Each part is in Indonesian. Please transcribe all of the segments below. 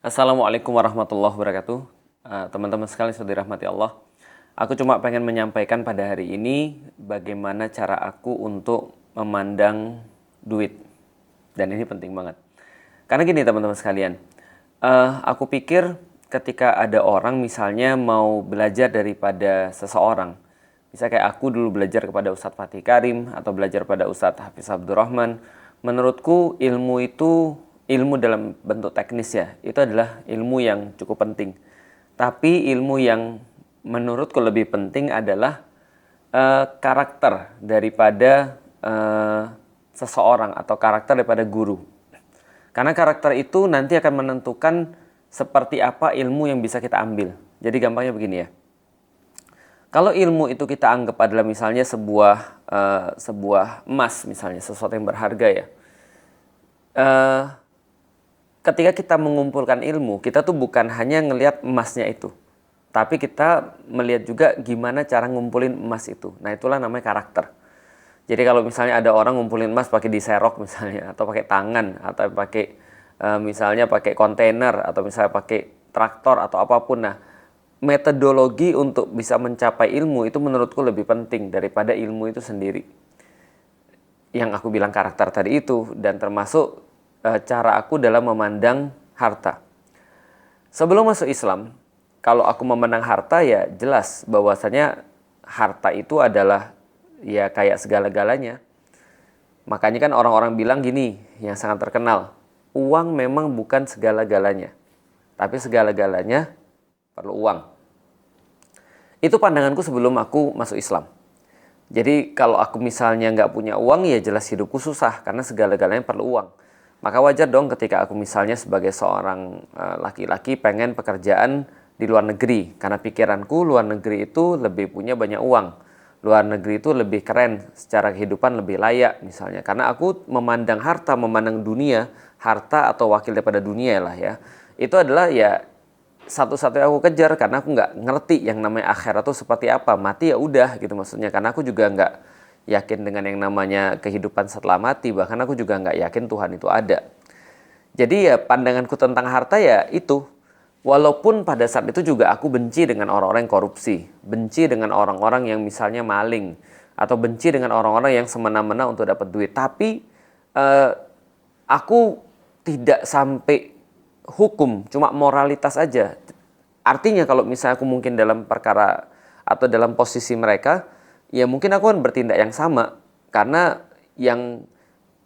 Assalamualaikum warahmatullahi wabarakatuh. Teman-teman sekalian sudah dirahmati Allah. Aku cuma pengen menyampaikan pada hari ini bagaimana cara aku untuk memandang duit. Dan ini penting banget. Karena gini teman-teman sekalian, aku pikir ketika ada orang misalnya mau belajar daripada seseorang, misalnya kayak aku dulu belajar kepada Ustadz Fatih Karim atau belajar pada Ustadz Hafiz Abdurrahman, menurutku ilmu itu, ilmu dalam bentuk teknis ya, itu adalah ilmu yang cukup penting. Tapi ilmu yang menurutku lebih penting adalah karakter daripada seseorang atau karakter daripada guru. Karena karakter itu nanti akan menentukan seperti apa ilmu yang bisa kita ambil. Jadi gampangnya begini ya. Kalau ilmu itu kita anggap adalah misalnya sebuah emas misalnya, sesuatu yang berharga ya. Ketika kita mengumpulkan ilmu, kita tuh bukan hanya ngelihat emasnya itu, tapi kita melihat juga gimana cara ngumpulin emas itu. Nah, itulah namanya karakter. Jadi kalau misalnya ada orang ngumpulin emas pakai diserok misalnya, atau pakai tangan, atau pakai misalnya pakai kontainer, atau misalnya pakai traktor atau apapun. Nah, metodologi untuk bisa mencapai ilmu itu menurutku lebih penting daripada ilmu itu sendiri. Yang aku bilang karakter tadi itu, dan termasuk cara aku dalam memandang harta. Sebelum masuk Islam, kalau aku memandang harta ya jelas bahwasanya harta itu adalah ya kayak segala-galanya. Makanya kan orang-orang bilang gini, yang sangat terkenal, uang memang bukan segala-galanya, tapi segala-galanya perlu uang. Itu pandanganku sebelum aku masuk Islam. Jadi kalau aku misalnya nggak punya uang ya jelas hidupku susah karena segala-galanya perlu uang. Maka wajar dong ketika aku misalnya sebagai seorang laki-laki pengen pekerjaan di luar negeri. Karena pikiranku luar negeri itu lebih punya banyak uang. Luar negeri itu lebih keren, secara kehidupan lebih layak misalnya. Karena aku memandang harta, memandang dunia, harta atau wakil daripada dunia lah ya. Itu adalah ya satu-satunya aku kejar karena aku nggak ngerti yang namanya akhirat itu seperti apa. Mati ya udah gitu maksudnya. Karena aku juga nggak yakin dengan yang namanya kehidupan setelah mati, bahkan aku juga nggak yakin Tuhan itu ada. Jadi ya pandanganku tentang harta ya itu, walaupun pada saat itu juga aku benci dengan orang-orang yang korupsi, benci dengan orang-orang yang misalnya maling, atau benci dengan orang-orang yang semena-mena untuk dapat duit, tapi aku tidak sampai hukum, cuma moralitas aja. Artinya kalau misalnya aku mungkin dalam perkara atau dalam posisi mereka, ya mungkin aku akan bertindak yang sama. Karena yang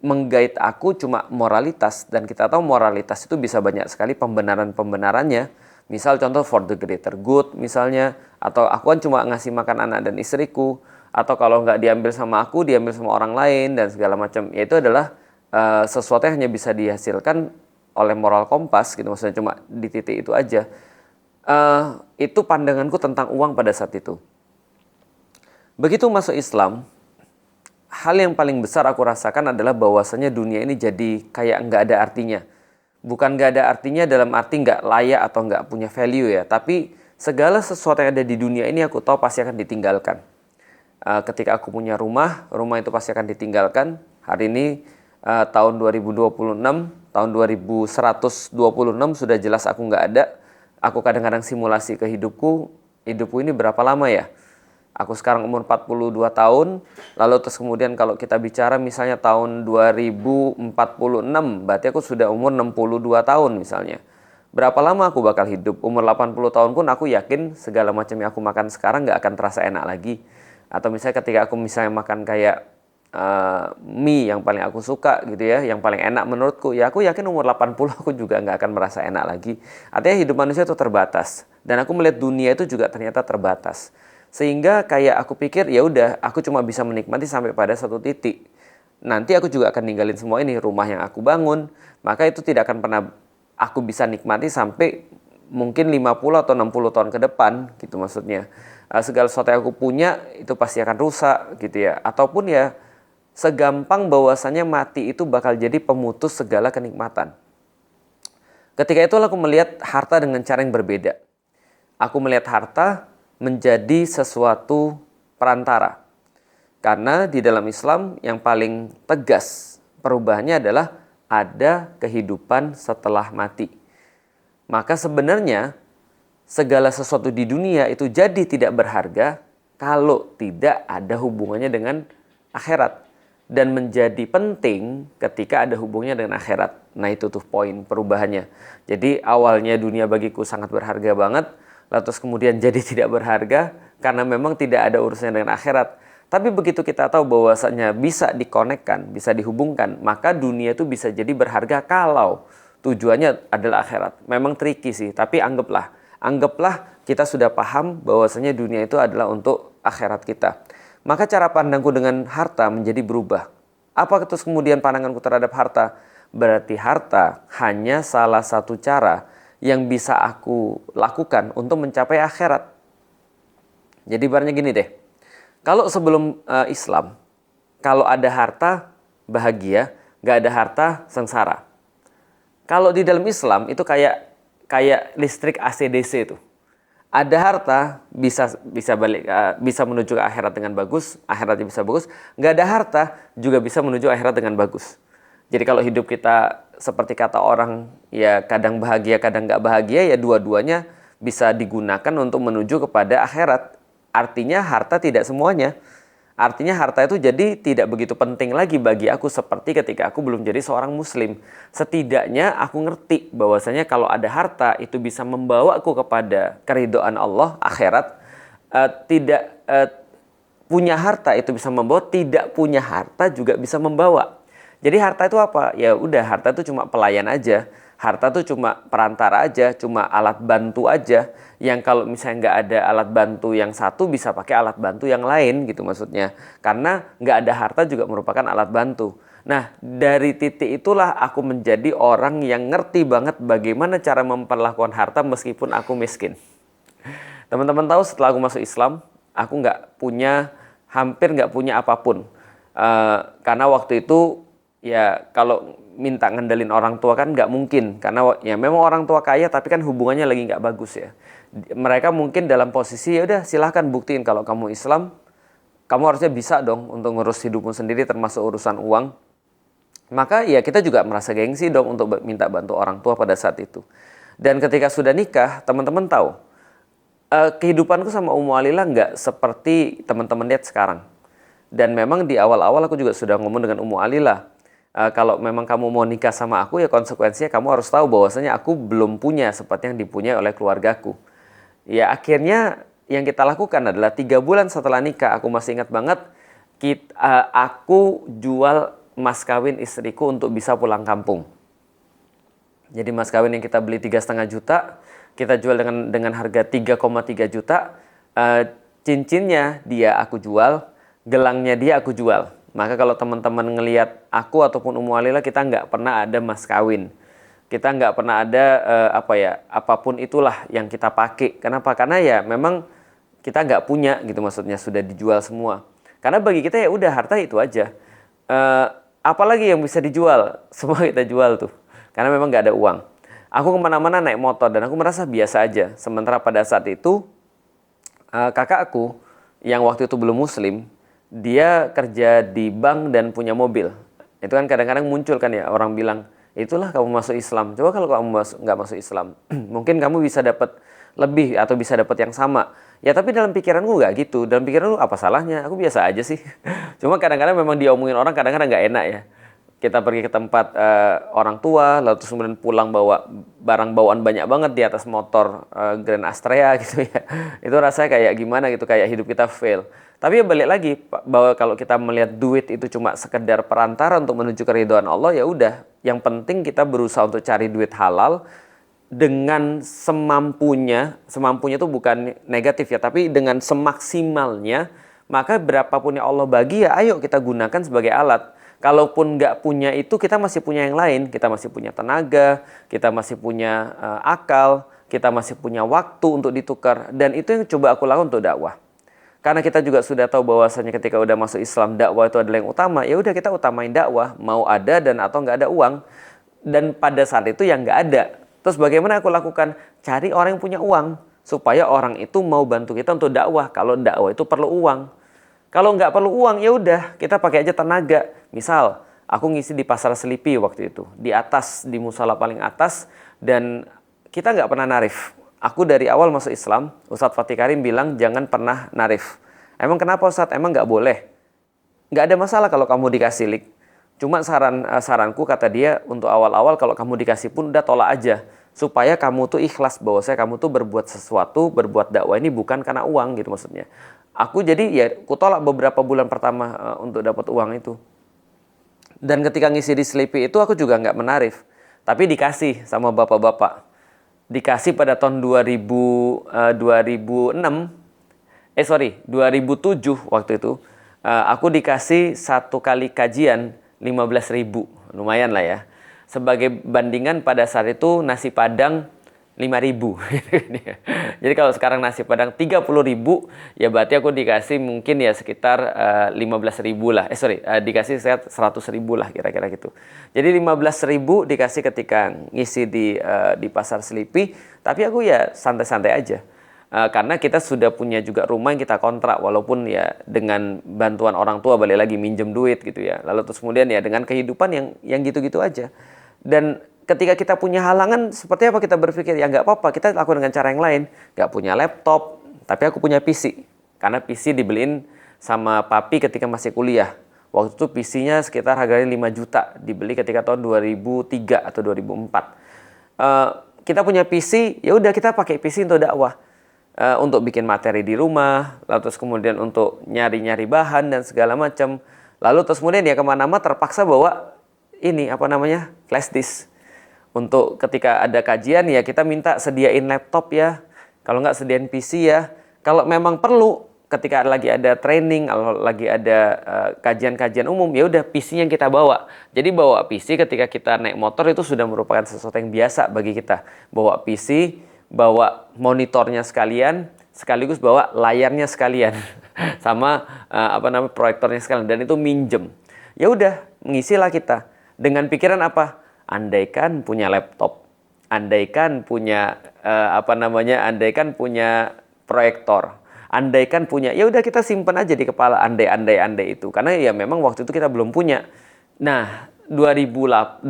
menggait aku cuma moralitas. Dan kita tahu moralitas itu bisa banyak sekali pembenaran-pembenarannya. Misal contoh for the greater good misalnya. Atau aku kan cuma ngasih makan anak dan istriku. Atau kalau nggak diambil sama aku, diambil sama orang lain dan segala macam. Ya itu adalah sesuatu yang hanya bisa dihasilkan oleh moral kompas gitu. Maksudnya cuma di titik itu aja. Itu pandanganku tentang uang pada saat itu. Begitu masuk Islam, hal yang paling besar aku rasakan adalah bahwasanya dunia ini jadi kayak nggak ada artinya. Bukan nggak ada artinya dalam arti nggak layak atau nggak punya value ya, tapi segala sesuatu yang ada di dunia ini aku tahu pasti akan ditinggalkan. Ketika aku punya rumah, rumah itu pasti akan ditinggalkan. Hari ini tahun 2026, tahun 2126 sudah jelas aku nggak ada. Aku kadang-kadang simulasi ke hidupku ini berapa lama ya? Aku sekarang umur 42 tahun, lalu terus kemudian kalau kita bicara misalnya tahun 2046, berarti aku sudah umur 62 tahun misalnya. Berapa lama aku bakal hidup? Umur 80 tahun pun aku yakin segala macam yang aku makan sekarang nggak akan terasa enak lagi. Atau misalnya ketika aku misalnya makan kayak mie yang paling aku suka gitu ya, yang paling enak menurutku, ya aku yakin umur 80 aku juga nggak akan merasa enak lagi. Artinya hidup manusia itu terbatas. Dan aku melihat dunia itu juga ternyata terbatas. Sehingga kayak aku pikir ya udah aku cuma bisa menikmati sampai pada satu titik. Nanti aku juga akan ninggalin semua ini, rumah yang aku bangun, maka itu tidak akan pernah aku bisa nikmati sampai mungkin 50 atau 60 tahun ke depan gitu maksudnya. Segala sesuatu yang aku punya itu pasti akan rusak gitu ya. Ataupun ya segampang bahwasannya mati itu bakal jadi pemutus segala kenikmatan. Ketika itu aku melihat harta dengan cara yang berbeda. Aku melihat harta menjadi sesuatu perantara. Karena di dalam Islam yang paling tegas perubahannya adalah ada kehidupan setelah mati. maka sebenarnya segala sesuatu di dunia itu jadi tidak berharga kalau tidak ada hubungannya dengan akhirat. Dan menjadi penting ketika ada hubungannya dengan akhirat. Nah itu tuh poin perubahannya. Jadi awalnya dunia bagiku sangat berharga banget, lalu terus kemudian jadi tidak berharga karena memang tidak ada urusannya dengan akhirat. Tapi begitu kita tahu bahwasanya bisa dikonekkan, bisa dihubungkan, maka dunia itu bisa jadi berharga kalau tujuannya adalah akhirat. Memang tricky sih, tapi anggaplah kita sudah paham bahwasanya dunia itu adalah untuk akhirat kita. Maka cara pandangku dengan harta menjadi berubah. Apa terus kemudian pandanganku terhadap harta? Berarti harta hanya salah satu cara yang bisa aku lakukan untuk mencapai akhirat. Jadi ibaratnya gini deh. Kalau sebelum Islam, kalau ada harta bahagia, nggak ada harta sengsara. Kalau di dalam Islam itu kayak listrik AC/DC itu. Ada harta bisa menuju ke akhirat dengan bagus, akhiratnya bisa bagus. Nggak ada harta juga bisa menuju akhirat dengan bagus. Jadi kalau hidup kita seperti kata orang ya kadang bahagia kadang nggak bahagia, ya dua-duanya bisa digunakan untuk menuju kepada akhirat. Artinya harta tidak semuanya. Artinya harta itu jadi tidak begitu penting lagi bagi aku seperti ketika aku belum jadi seorang muslim. Setidaknya aku ngerti bahwasanya kalau ada harta itu bisa membawaku kepada keridhaan Allah, akhirat. Tidak punya harta itu bisa membawa, tidak punya harta juga bisa membawa. Jadi harta itu apa? Ya udah, harta itu cuma pelayan aja. Harta itu cuma perantara aja, cuma alat bantu aja. Yang kalau misalnya nggak ada alat bantu yang satu, bisa pakai alat bantu yang lain gitu maksudnya. Karena nggak ada harta juga merupakan alat bantu. Nah, dari titik itulah aku menjadi orang yang ngerti banget bagaimana cara memperlakukan harta meskipun aku miskin. Teman-teman tahu setelah aku masuk Islam, aku hampir nggak punya apapun. Karena waktu itu ya kalau minta ngandelin orang tua kan nggak mungkin, karena ya memang orang tua kaya tapi kan hubungannya lagi nggak bagus ya. Mereka mungkin dalam posisi ya udah silahkan buktiin kalau kamu Islam, kamu harusnya bisa dong untuk ngurus hidupmu sendiri termasuk urusan uang. Maka ya kita juga merasa gengsi dong untuk minta bantu orang tua pada saat itu. Dan ketika sudah nikah, teman-teman tahu kehidupanku sama Ummu Alila nggak seperti teman-teman lihat sekarang. Dan memang di awal-awal aku juga sudah ngomong dengan Ummu Alila. Kalau memang kamu mau nikah sama aku, ya konsekuensinya kamu harus tahu bahwasanya aku belum punya seperti yang dipunyai oleh keluargaku. Ya akhirnya yang kita lakukan adalah 3 bulan setelah nikah, aku masih ingat banget, aku jual mas kawin istriku untuk bisa pulang kampung. Jadi mas kawin yang kita beli 3,5 juta, kita jual dengan harga 3,3 juta. Cincinnya dia aku jual, gelangnya dia aku jual. Maka kalau teman-teman ngelihat aku ataupun Ummu Alila, kita nggak pernah ada mas kawin. Kita nggak pernah ada apapun itulah yang kita pakai. Kenapa? Karena ya memang kita nggak punya gitu, maksudnya sudah dijual semua. Karena bagi kita ya udah harta itu aja. Apalagi yang bisa dijual, semua kita jual tuh. Karena memang nggak ada uang. Aku kemana-mana naik motor dan aku merasa biasa aja. Sementara pada saat itu kakakku yang waktu itu belum muslim, dia kerja di bank dan punya mobil. Itu kan kadang-kadang muncul kan ya, orang bilang, itulah kamu masuk Islam. Coba kalau kamu nggak masuk Islam, mungkin kamu bisa dapat lebih atau bisa dapat yang sama. Ya tapi dalam pikiranku nggak gitu. Dalam pikiranku apa salahnya? Aku biasa aja sih. Cuma kadang-kadang memang diomongin orang, kadang-kadang nggak enak ya. Kita pergi ke tempat orang tua, lalu terus kemudian pulang bawa barang bawaan banyak banget di atas motor Grand Astrea gitu ya. Itu rasanya kayak gimana gitu, kayak hidup kita fail. Tapi ya balik lagi bahwa kalau kita melihat duit itu cuma sekedar perantara untuk menuju keridhaan Allah, ya udah. Yang penting kita berusaha untuk cari duit halal dengan semampunya. Semampunya itu bukan negatif ya, tapi dengan semaksimalnya. Maka berapapun yang Allah bagi ya ayo kita gunakan sebagai alat. Kalaupun nggak punya itu, kita masih punya yang lain. Kita masih punya tenaga, kita masih punya akal, kita masih punya waktu untuk ditukar. Dan itu yang coba aku lakukan untuk dakwah. Karena kita juga sudah tahu bahwasanya ketika udah masuk Islam, dakwah itu adalah yang utama. Ya udah kita utamain dakwah, mau ada dan atau nggak ada uang. Dan pada saat itu yang nggak ada. Terus bagaimana aku lakukan? Cari orang yang punya uang. Supaya orang itu mau bantu kita untuk dakwah. Kalau dakwah itu perlu uang. Kalau nggak perlu uang, ya udah kita pakai aja tenaga. Misal, aku ngisi di pasar Selipi waktu itu, di atas, di musala paling atas, dan kita nggak pernah narif. Aku dari awal masuk Islam, Ustadz Fatih Karim bilang jangan pernah narif. Emang kenapa Ustadz? Emang nggak boleh? Nggak ada masalah kalau kamu dikasih lik. Cuma saranku kata dia untuk awal-awal kalau kamu dikasih pun udah tolak aja. Supaya kamu tuh ikhlas bahwasanya kamu tuh berbuat sesuatu, berbuat dakwah ini bukan karena uang gitu maksudnya. Aku jadi ya aku tolak beberapa bulan pertama untuk dapat uang itu. Dan ketika ngisi di Sleepy itu aku juga nggak menarif. Tapi dikasih sama bapak-bapak. Dikasih pada tahun 2007 waktu itu. Aku dikasih satu kali kajian 15.000, lumayan lah ya. Sebagai bandingan pada saat itu nasi Padang 5.000. Jadi kalau sekarang nasi Padang 30.000, ya berarti aku dikasih mungkin ya sekitar 15.000 lah. Dikasih sekitar 100.000 lah kira-kira gitu. Jadi 15.000 dikasih ketika ngisi di pasar Sleepy, tapi aku ya santai-santai aja. Karena kita sudah punya juga rumah yang kita kontrak, walaupun ya dengan bantuan orang tua balik lagi minjem duit gitu ya. Lalu terus kemudian ya dengan kehidupan yang gitu-gitu aja. Dan ketika kita punya halangan, seperti apa kita berpikir? Ya nggak apa-apa, kita lakukan dengan cara yang lain. Nggak punya laptop, tapi aku punya PC. Karena PC dibeliin sama papi ketika masih kuliah. Waktu itu PC-nya sekitar harganya 5 juta. Dibeli ketika tahun 2003 atau 2004. Kita punya PC, ya udah kita pakai PC untuk dakwah. Untuk bikin materi di rumah, lalu terus kemudian untuk nyari-nyari bahan dan segala macam. Lalu terus kemudian ya kemana-mana terpaksa bawa ini flash disk. Untuk ketika ada kajian ya kita minta sediain laptop ya, kalau nggak sediain PC ya. Kalau memang perlu ketika lagi ada training, kalau lagi ada kajian-kajian umum, ya udah PC yang kita bawa. Jadi bawa PC ketika kita naik motor itu sudah merupakan sesuatu yang biasa bagi kita. Bawa PC, bawa monitornya sekalian, sekaligus bawa layarnya sekalian, sama proyektornya sekalian, dan itu minjem. Ya udah, ngisilah kita dengan pikiran apa? Andaikan punya laptop, andaikan punya andaikan punya proyektor, andaikan punya, ya udah kita simpan aja di kepala andai itu, karena ya memang waktu itu kita belum punya. Nah, 2007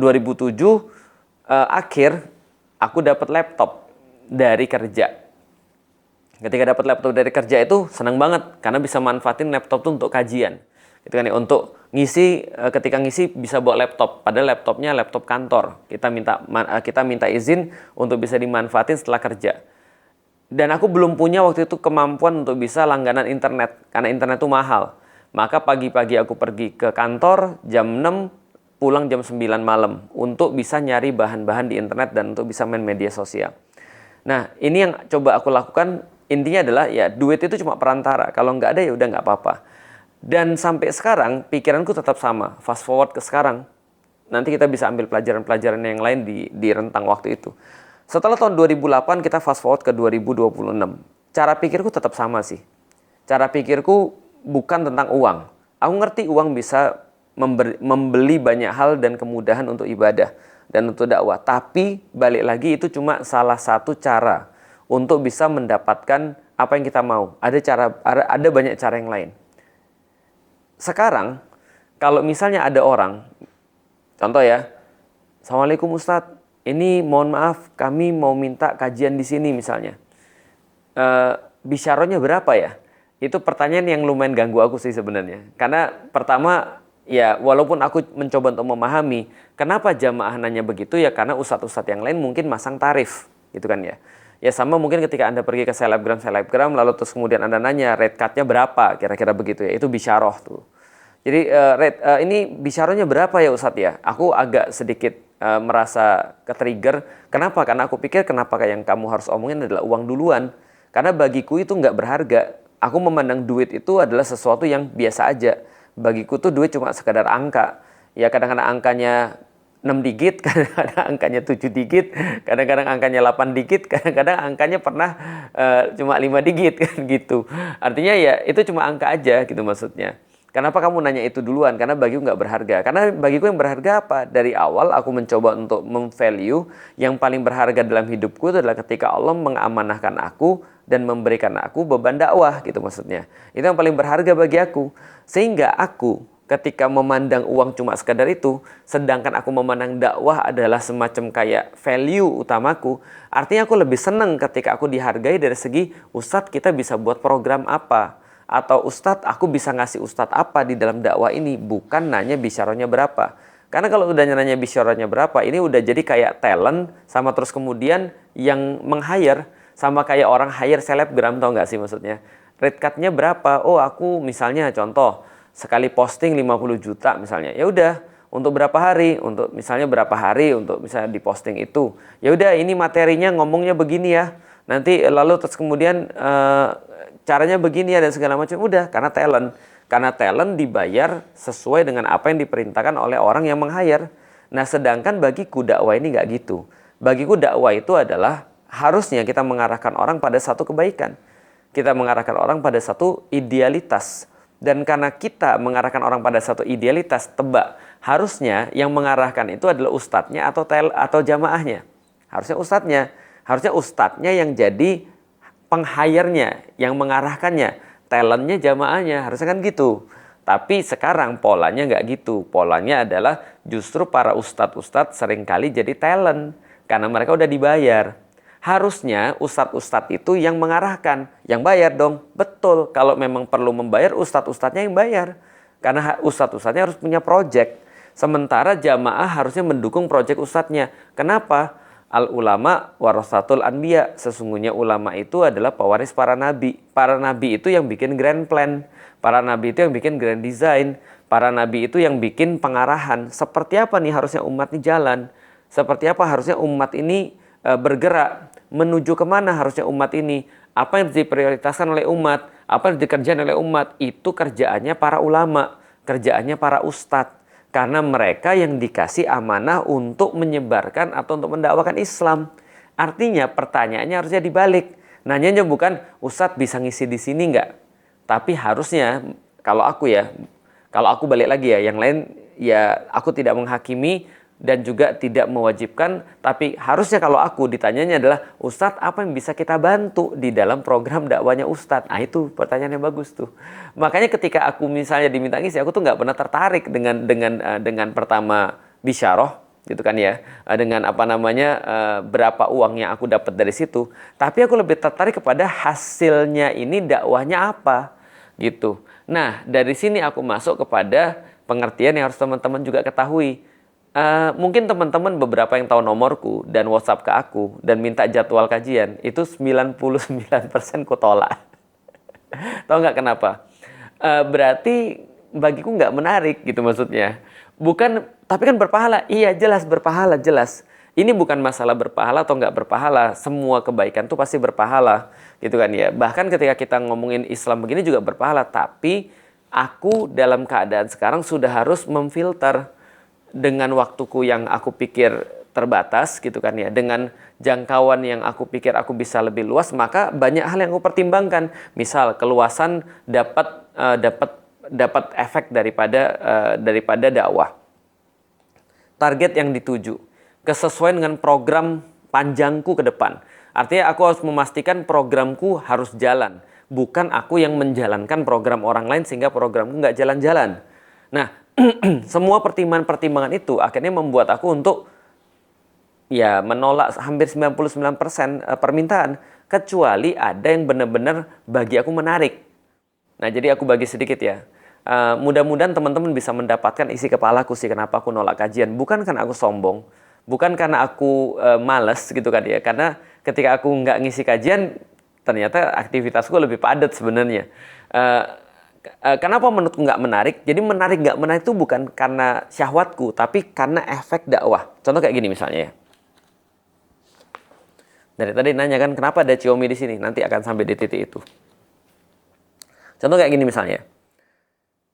akhir aku dapat laptop dari kerja. Ketika dapat laptop dari kerja itu senang banget karena bisa manfaatin laptop itu untuk kajian. Gitu kan ya, untuk ngisi, ketika ngisi bisa bawa laptop, padahal laptopnya laptop kantor. Kita minta izin untuk bisa dimanfaatin setelah kerja. Dan aku belum punya waktu itu kemampuan untuk bisa langganan internet karena internet itu mahal. Maka pagi-pagi aku pergi ke kantor jam 6, pulang jam 9 malam untuk bisa nyari bahan-bahan di internet dan untuk bisa main media sosial. Nah, ini yang coba aku lakukan, intinya adalah ya duit itu cuma perantara. Kalau nggak ada ya udah nggak apa-apa. Dan sampai sekarang pikiranku tetap sama. Fast forward ke sekarang, nanti kita bisa ambil pelajaran-pelajaran yang lain di rentang waktu itu. Setelah tahun 2008 kita fast forward ke 2026. Cara pikirku tetap sama sih. Cara pikirku bukan tentang uang. Aku ngerti uang bisa membeli banyak hal dan kemudahan untuk ibadah dan untuk dakwah. Tapi balik lagi itu cuma salah satu cara untuk bisa mendapatkan apa yang kita mau. Ada banyak cara yang lain. Sekarang kalau misalnya ada orang, contoh ya, Assalamualaikum Ustadz, ini mohon maaf kami mau minta kajian di sini misalnya. Bisyarahnya berapa ya? Itu pertanyaan yang lumayan ganggu aku sih sebenarnya. Karena pertama, ya walaupun aku mencoba untuk memahami kenapa jamaah nanya begitu, ya karena ustadz-ustadz yang lain mungkin masang tarif gitu kan ya. Ya sama mungkin ketika Anda pergi ke selebgram lalu terus kemudian Anda nanya rate card-nya berapa, kira-kira begitu ya. Itu bisyarah tuh. Jadi ini bisyarahnya berapa ya Ustadz ya? Aku agak sedikit merasa ke-trigger. Kenapa? Karena aku pikir kenapa yang kamu harus omongin adalah uang duluan. Karena bagiku itu nggak berharga. Aku memandang duit itu adalah sesuatu yang biasa aja. Bagiku tuh duit cuma sekadar angka. Ya kadang-kadang angkanya 6 digit, kadang-kadang angkanya 7 digit, kadang-kadang angkanya 8 digit, kadang-kadang angkanya pernah cuma 5 digit kan gitu. Artinya ya itu cuma angka aja gitu maksudnya. Kenapa kamu nanya itu duluan? Karena bagiku nggak berharga. Karena bagiku yang berharga apa? Dari awal aku mencoba untuk memvalue yang paling berharga dalam hidupku itu adalah ketika Allah mengamanahkan aku dan memberikan aku beban dakwah gitu maksudnya. Itu yang paling berharga bagi aku. Sehingga aku ketika memandang uang cuma sekadar itu, sedangkan aku memandang dakwah adalah semacam kayak value utamaku, artinya aku lebih seneng ketika aku dihargai dari segi, Ustadz kita bisa buat program apa, atau Ustadz aku bisa ngasih Ustadz apa di dalam dakwah ini, bukan nanya bisyarahnya berapa. Karena kalau udah nanya bisyarahnya berapa, ini udah jadi kayak talent, sama terus kemudian yang meng-hire, sama kayak orang hire selebgram, tau nggak sih maksudnya? Rate cut-nya berapa? Oh aku misalnya contoh, sekali posting 50 juta misalnya. Ya udah, untuk berapa hari? Untuk misalnya berapa hari untuk misalnya di posting itu. Ya udah, ini materinya ngomongnya begini ya. Nanti lalu terus kemudian caranya begini ya dan segala macam. Udah, karena talent. Karena talent dibayar sesuai dengan apa yang diperintahkan oleh orang yang meng-hire. Nah, sedangkan bagiku dakwah ini nggak gitu. Bagiku dakwah itu adalah harusnya kita mengarahkan orang pada satu kebaikan. Kita mengarahkan orang pada satu idealitas. Dan karena kita mengarahkan orang pada satu idealitas, tebak, harusnya yang mengarahkan itu adalah ustadznya atau jamaahnya. Harusnya ustadznya yang jadi peng-hire-nya, yang mengarahkannya, talentnya jamaahnya, harusnya kan gitu. Tapi sekarang polanya nggak gitu. Polanya adalah justru para ustadz-ustadz seringkali jadi talent karena mereka udah dibayar. Harusnya ustadz-ustadz itu yang mengarahkan, yang bayar dong. Betul, kalau memang perlu membayar, ustadz-ustadznya yang bayar. Karena ustadz-ustadznya harus punya project. Sementara jamaah harusnya mendukung project ustadznya. Kenapa? Al-ulama warasatul anbiya. Sesungguhnya ulama itu adalah pewaris para nabi. Para nabi itu yang bikin grand plan. Para nabi itu yang bikin grand design. Para nabi itu yang bikin pengarahan. Seperti apa nih harusnya umat ini jalan? Seperti apa harusnya umat ini bergerak? Menuju kemana harusnya umat ini? Apa yang diprioritaskan oleh umat? Apa yang dikerjakan oleh umat? Itu kerjaannya para ulama, kerjaannya para ustadz. Karena mereka yang dikasih amanah untuk menyebarkan atau untuk mendakwakan Islam. Artinya pertanyaannya harusnya dibalik. Nanyanya bukan, Ustadz bisa ngisi di sini nggak? Tapi harusnya, kalau aku balik lagi ya, yang lain ya aku tidak menghakimi dan juga tidak mewajibkan, tapi harusnya kalau aku ditanyanya adalah, Ustadz apa yang bisa kita bantu di dalam program dakwanya Ustadz? Nah itu pertanyaan yang bagus tuh. Makanya ketika aku misalnya diminta ngisi, aku tuh nggak pernah tertarik dengan pertama bisyarah gitu kan ya, dengan berapa uang yang aku dapat dari situ. Tapi aku lebih tertarik kepada hasilnya ini dakwahnya apa gitu. Nah dari sini aku masuk kepada pengertian yang harus teman-teman juga ketahui. Mungkin teman-teman beberapa yang tahu nomorku dan WhatsApp ke aku dan minta jadwal kajian, itu 99% ku tolak. Tahu nggak kenapa? Berarti bagiku nggak menarik gitu maksudnya. Bukan, tapi kan berpahala. Iya jelas berpahala, jelas. Ini bukan masalah berpahala atau nggak berpahala. Semua kebaikan tuh pasti berpahala gitu kan ya. Bahkan ketika kita ngomongin Islam begini juga berpahala. Tapi aku dalam keadaan sekarang sudah harus memfilter dengan waktuku yang aku pikir terbatas gitu kan ya, dengan jangkauan yang aku pikir aku bisa lebih luas, maka banyak hal yang aku pertimbangkan. Misal keluasan dapat efek daripada dakwah. Target yang dituju, kesesuaian dengan program panjangku ke depan. Artinya aku harus memastikan programku harus jalan, bukan aku yang menjalankan program orang lain sehingga programku nggak jalan-jalan. Nah, semua pertimbangan-pertimbangan itu akhirnya membuat aku untuk ya menolak hampir 99% permintaan, kecuali ada yang benar-benar bagi aku menarik. Nah, jadi aku bagi sedikit ya. Mudah-mudahan teman-teman bisa mendapatkan isi kepalaku sih kenapa aku nolak kajian. Bukan karena aku sombong, bukan karena aku males gitu kan ya. Karena ketika aku nggak ngisi kajian, ternyata aktivitasku lebih padat sebenarnya. Kenapa menurutku nggak menarik? Jadi menarik nggak menarik itu bukan karena syahwatku, tapi karena efek dakwah. Contoh kayak gini misalnya ya. Dari tadi nanya kan kenapa ada Xiaomi di sini? Nanti akan sampai di titik itu. Contoh kayak gini misalnya.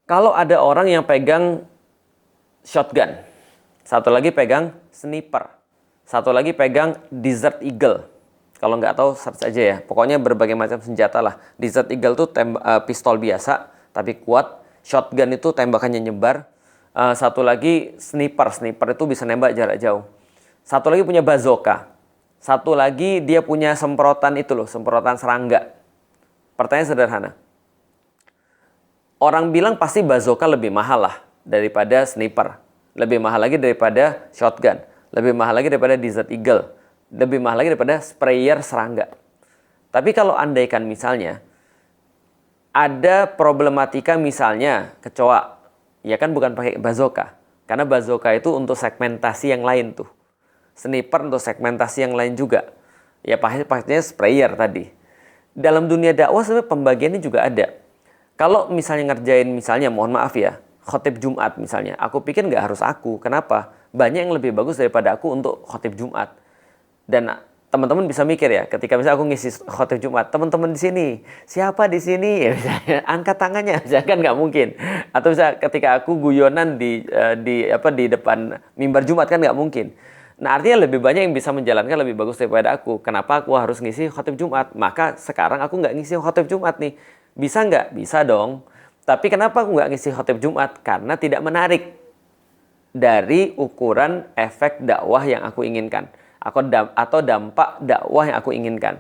Kalau ada orang yang pegang shotgun, satu lagi pegang sniper, satu lagi pegang Desert Eagle. Kalau nggak tahu search aja ya. Pokoknya berbagai macam senjata lah. Desert Eagle tuh pistol biasa tapi kuat. Shotgun itu tembakannya nyebar. Satu lagi sniper itu bisa nembak jarak jauh. Satu lagi punya bazooka. Satu lagi dia punya semprotan itu loh, semprotan serangga. Pertanyaan sederhana. orang bilang pasti bazooka lebih mahal lah daripada sniper. Lebih mahal lagi daripada shotgun. Lebih mahal lagi daripada Desert Eagle. Lebih mahal lagi daripada sprayer serangga. Tapi kalau andaikan misalnya ada problematika misalnya kecoa, ya kan bukan pakai bazooka. Karena bazooka itu untuk segmentasi yang lain tuh. Sniper untuk segmentasi yang lain juga. Ya pastinya sprayer tadi. Dalam dunia dakwah sebenarnya pembagiannya juga ada. Kalau misalnya ngerjain misalnya, mohon maaf ya, khotib Jumat misalnya. Aku pikir nggak harus aku. Kenapa? Banyak yang lebih bagus daripada aku untuk khotib Jumat. Dan teman-teman bisa mikir ya, ketika misalnya aku ngisi khotib Jumat, teman-teman di sini, siapa di sini? Ya misalnya, angkat tangannya, misalnya kan nggak mungkin. Atau misalnya ketika aku guyonan di depan mimbar Jumat kan nggak mungkin. Nah artinya lebih banyak yang bisa menjalankan lebih bagus daripada aku. Kenapa aku harus ngisi khotib Jumat? Maka sekarang aku nggak ngisi khotib Jumat nih. Bisa nggak? Bisa dong. Tapi kenapa aku nggak ngisi khotib Jumat? Karena tidak menarik dari ukuran efek dakwah yang aku inginkan. Atau dampak dakwah yang aku inginkan.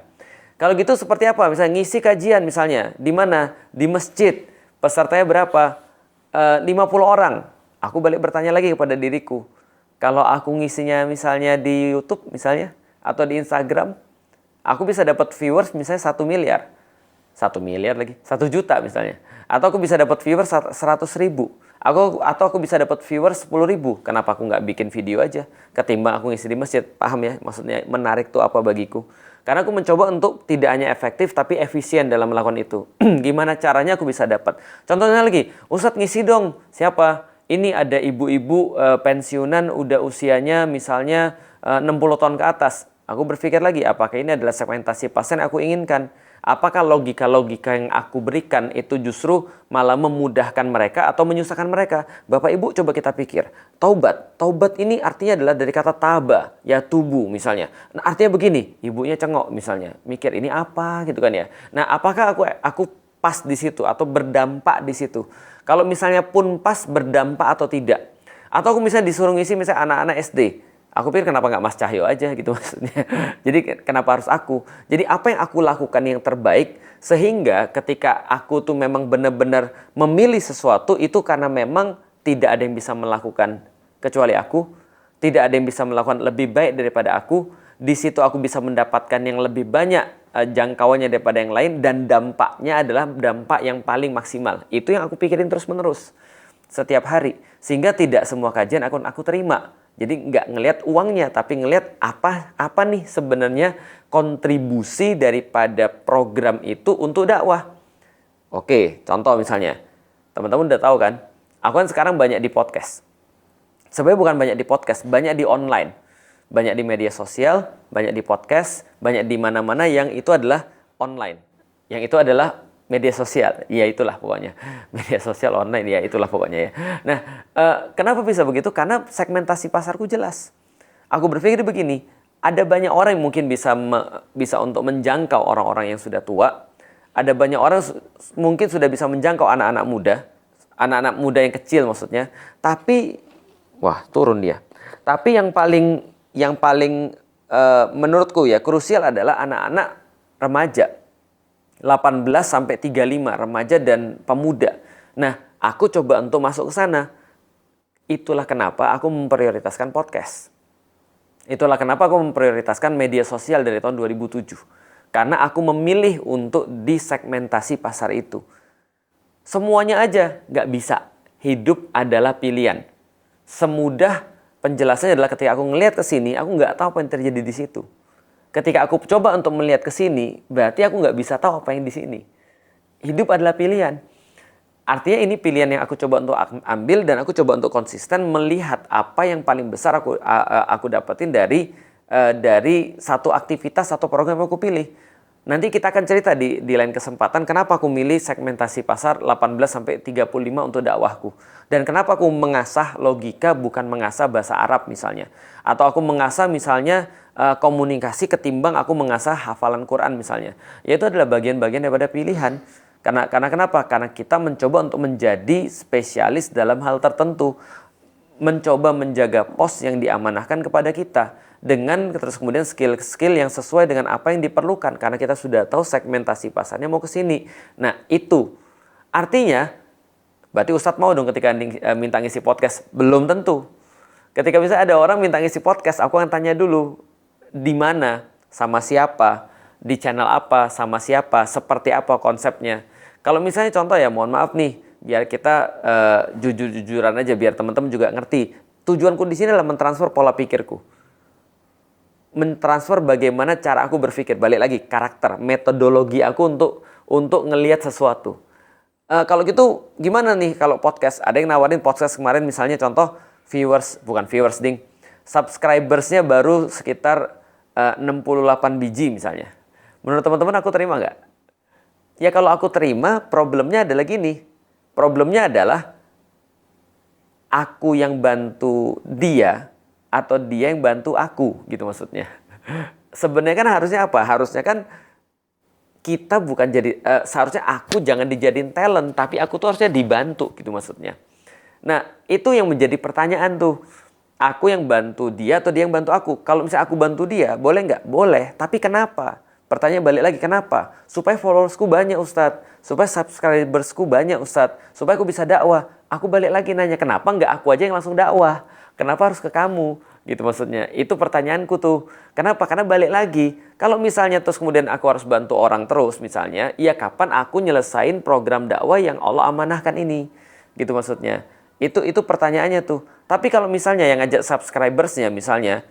Kalau gitu seperti apa? Misalnya ngisi kajian misalnya. Di mana? Di masjid. Pesertanya berapa? 50 orang. Aku balik bertanya lagi kepada diriku. Kalau aku ngisinya misalnya di YouTube misalnya. Atau di Instagram. Aku bisa dapat viewers misalnya 1 miliar. 1 miliar lagi. 1 juta misalnya. Atau aku bisa dapat viewers 100 ribu. Atau aku bisa dapat viewers 10 ribu. Kenapa aku nggak bikin video aja? Ketimbang aku ngisi di masjid. Paham ya? Maksudnya menarik tuh apa bagiku? Karena aku mencoba untuk tidak hanya efektif, tapi efisien dalam melakukan itu. Gimana caranya aku bisa dapat? Contohnya lagi, Ustadz ngisi dong. Siapa? Ini ada ibu-ibu pensiunan udah usianya misalnya 60 tahun ke atas. Aku berpikir lagi, apakah ini adalah segmentasi pasien yang aku inginkan? Apakah logika-logika yang aku berikan itu justru malah memudahkan mereka atau menyusahkan mereka? Bapak Ibu coba kita pikir. Taubat. Taubat ini artinya adalah dari kata taba, ya tubuh misalnya. Nah, artinya begini, ibunya cengok misalnya. Mikir ini apa gitu kan ya. Nah, apakah aku pas di situ atau berdampak di situ? Kalau misalnya pun pas berdampak atau tidak. Atau aku misalnya disuruh ngisi misalnya anak-anak SD. Aku pikir kenapa nggak Mas Cahyo aja gitu maksudnya. Jadi kenapa harus aku? Jadi apa yang aku lakukan yang terbaik sehingga ketika aku tuh memang benar-benar memilih sesuatu itu karena memang tidak ada yang bisa melakukan kecuali aku. Tidak ada yang bisa melakukan lebih baik daripada aku. Di situ aku bisa mendapatkan yang lebih banyak jangkauannya daripada yang lain dan dampaknya adalah dampak yang paling maksimal. Itu yang aku pikirin terus-menerus setiap hari. Sehingga tidak semua kajian aku terima. Jadi nggak ngelihat uangnya, tapi ngelihat apa nih sebenarnya kontribusi daripada program itu untuk dakwah. Oke, contoh misalnya, teman-teman udah tahu kan, aku kan sekarang banyak di podcast. Sebenarnya bukan banyak di podcast, banyak di online. Banyak di media sosial, banyak di podcast, banyak di mana-mana yang itu adalah online. Yang itu adalah media sosial, ya itulah pokoknya. Media sosial online, ya itulah pokoknya ya. Nah, kenapa bisa begitu? Karena segmentasi pasarku jelas. Aku berpikir begini, ada banyak orang yang mungkin bisa untuk menjangkau orang-orang yang sudah tua. Ada banyak orang mungkin sudah bisa menjangkau anak-anak muda yang kecil maksudnya. Tapi, wah turun dia. Tapi yang paling menurutku ya krusial adalah anak-anak remaja. 18 sampai 35 remaja dan pemuda. Nah, aku coba untuk masuk ke sana. Itulah kenapa aku memprioritaskan podcast. Itulah kenapa aku memprioritaskan media sosial dari tahun 2007. Karena aku memilih untuk disegmentasi pasar itu. Semuanya aja nggak bisa. Hidup adalah pilihan. Semudah penjelasannya adalah ketika aku ngelihat ke sini, aku nggak tahu apa yang terjadi di situ. Ketika aku coba untuk melihat ke sini, berarti aku nggak bisa tahu apa yang di sini. Hidup adalah pilihan. Artinya ini pilihan yang aku coba untuk ambil dan aku coba untuk konsisten melihat apa yang paling besar aku dapetin dari satu aktivitas atau program yang aku pilih. Nanti kita akan cerita di lain kesempatan kenapa aku milih segmentasi pasar 18 sampai 35 untuk dakwahku. Dan kenapa aku mengasah logika bukan mengasah bahasa Arab misalnya. Atau aku mengasah misalnya komunikasi ketimbang aku mengasah hafalan Quran misalnya. Yaitu adalah bagian-bagian daripada pilihan. Karena kenapa? Karena kita mencoba untuk menjadi spesialis dalam hal tertentu. Mencoba menjaga pos yang diamanahkan kepada kita. Dengan terus kemudian skill-skill yang sesuai dengan apa yang diperlukan. Karena kita sudah tahu segmentasi pasarnya mau ke sini. Nah itu artinya Berarti Ustadz mau dong ketika minta ngisi podcast? Belum tentu. Ketika bisa ada orang minta ngisi podcast, aku akan tanya dulu, di mana, sama siapa, di channel apa, sama siapa, seperti apa konsepnya. Kalau misalnya contoh ya, mohon maaf nih, biar kita jujur-jujuran aja, biar teman-teman juga ngerti. Tujuanku di sini adalah mentransfer pola pikirku. Mentransfer bagaimana cara aku berpikir, balik lagi karakter, metodologi aku untuk ngelihat sesuatu. Kalau gitu gimana nih kalau podcast? Ada yang nawarin podcast kemarin misalnya contoh subscribersnya baru sekitar 68 biji misalnya. Menurut teman-teman aku terima nggak? Ya kalau aku terima, problemnya adalah gini. Problemnya adalah aku yang bantu dia atau dia yang bantu aku gitu maksudnya. Sebenarnya kan harusnya apa? Harusnya kan kita bukan seharusnya aku jangan dijadiin talent, tapi aku tuh harusnya dibantu gitu maksudnya. Nah, itu yang menjadi pertanyaan tuh. Aku yang bantu dia atau dia yang bantu aku? Kalau misalnya aku bantu dia, boleh nggak? Boleh, tapi kenapa? Pertanyaan balik lagi, kenapa? Supaya followersku banyak Ustadz, supaya subscribersku banyak Ustadz, supaya aku bisa dakwah. Aku balik lagi nanya, kenapa nggak aku aja yang langsung dakwah? Kenapa harus ke kamu? Gitu maksudnya. Itu pertanyaanku tuh. Kenapa? Karena balik lagi, kalau misalnya terus kemudian aku harus bantu orang terus misalnya, ya kapan aku nyelesain program dakwah yang Allah amanahkan ini? Gitu maksudnya. Itu pertanyaannya tuh. Tapi kalau misalnya yang ngajak subscribersnya misalnya,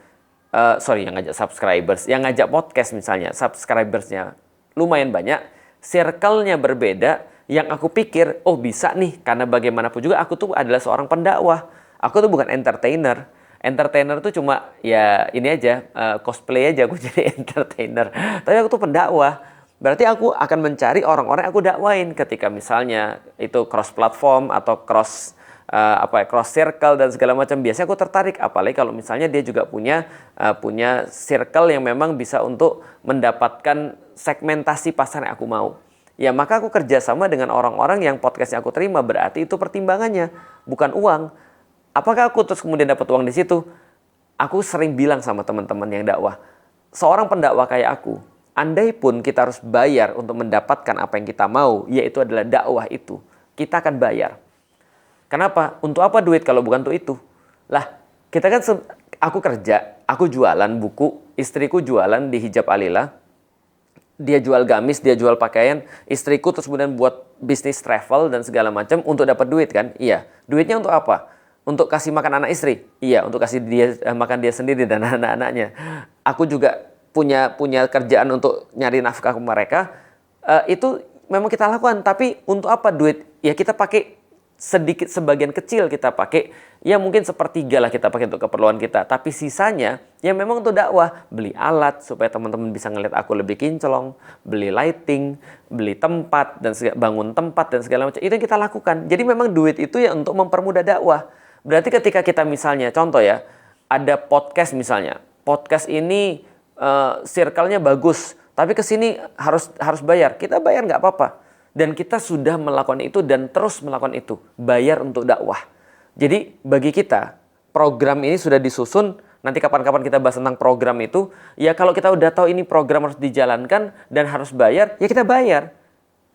yang ngajak podcast misalnya, subscribersnya lumayan banyak, circle-nya berbeda, yang aku pikir, oh bisa nih, karena bagaimanapun juga aku tuh adalah seorang pendakwah. Aku tuh bukan entertainer. Entertainer tuh cuma ya ini aja, cosplay aja aku jadi entertainer. Tapi aku tuh pendakwah. Berarti aku akan mencari orang-orang yang aku dakwain ketika misalnya itu cross platform atau cross circle dan segala macam. Biasanya aku tertarik, apalagi kalau misalnya dia juga punya circle yang memang bisa untuk mendapatkan segmentasi pasar yang aku mau. Ya maka aku kerjasama dengan orang-orang yang podcastnya aku terima, berarti itu pertimbangannya, bukan uang. Apakah aku terus kemudian dapat uang di situ? Aku sering bilang sama teman-teman yang dakwah, seorang pendakwah kayak aku, andai pun kita harus bayar untuk mendapatkan apa yang kita mau, yaitu adalah dakwah itu, kita akan bayar. Kenapa? Untuk apa duit kalau bukan untuk itu? Lah, kita kan aku kerja, aku jualan buku, istriku jualan di Hijab Alila, dia jual gamis, dia jual pakaian, istriku terus kemudian buat bisnis travel dan segala macam untuk dapat duit kan? Iya. Duitnya untuk apa? Untuk kasih makan anak istri? Iya, untuk kasih dia makan dia sendiri dan anak-anaknya. Aku juga punya kerjaan untuk nyari nafkah ke mereka. Itu memang kita lakukan, tapi untuk apa duit? Ya kita pakai sedikit, sebagian kecil kita pakai, ya mungkin sepertiga lah kita pakai untuk keperluan kita, tapi sisanya ya memang untuk dakwah, beli alat supaya teman-teman bisa ngeliat aku lebih kinclong, beli lighting, beli tempat dan bangun tempat dan segala macam, itu yang kita lakukan. Jadi memang duit itu ya untuk mempermudah dakwah. Berarti ketika kita misalnya contoh ya, ada podcast misalnya, podcast ini circle-nya bagus, tapi kesini harus bayar, kita bayar nggak apa-apa. Dan kita sudah melakukan itu dan terus melakukan itu. Bayar untuk dakwah. Jadi bagi kita, program ini sudah disusun. Nanti kapan-kapan kita bahas tentang program itu. Ya kalau kita udah tahu ini program harus dijalankan dan harus bayar, ya kita bayar.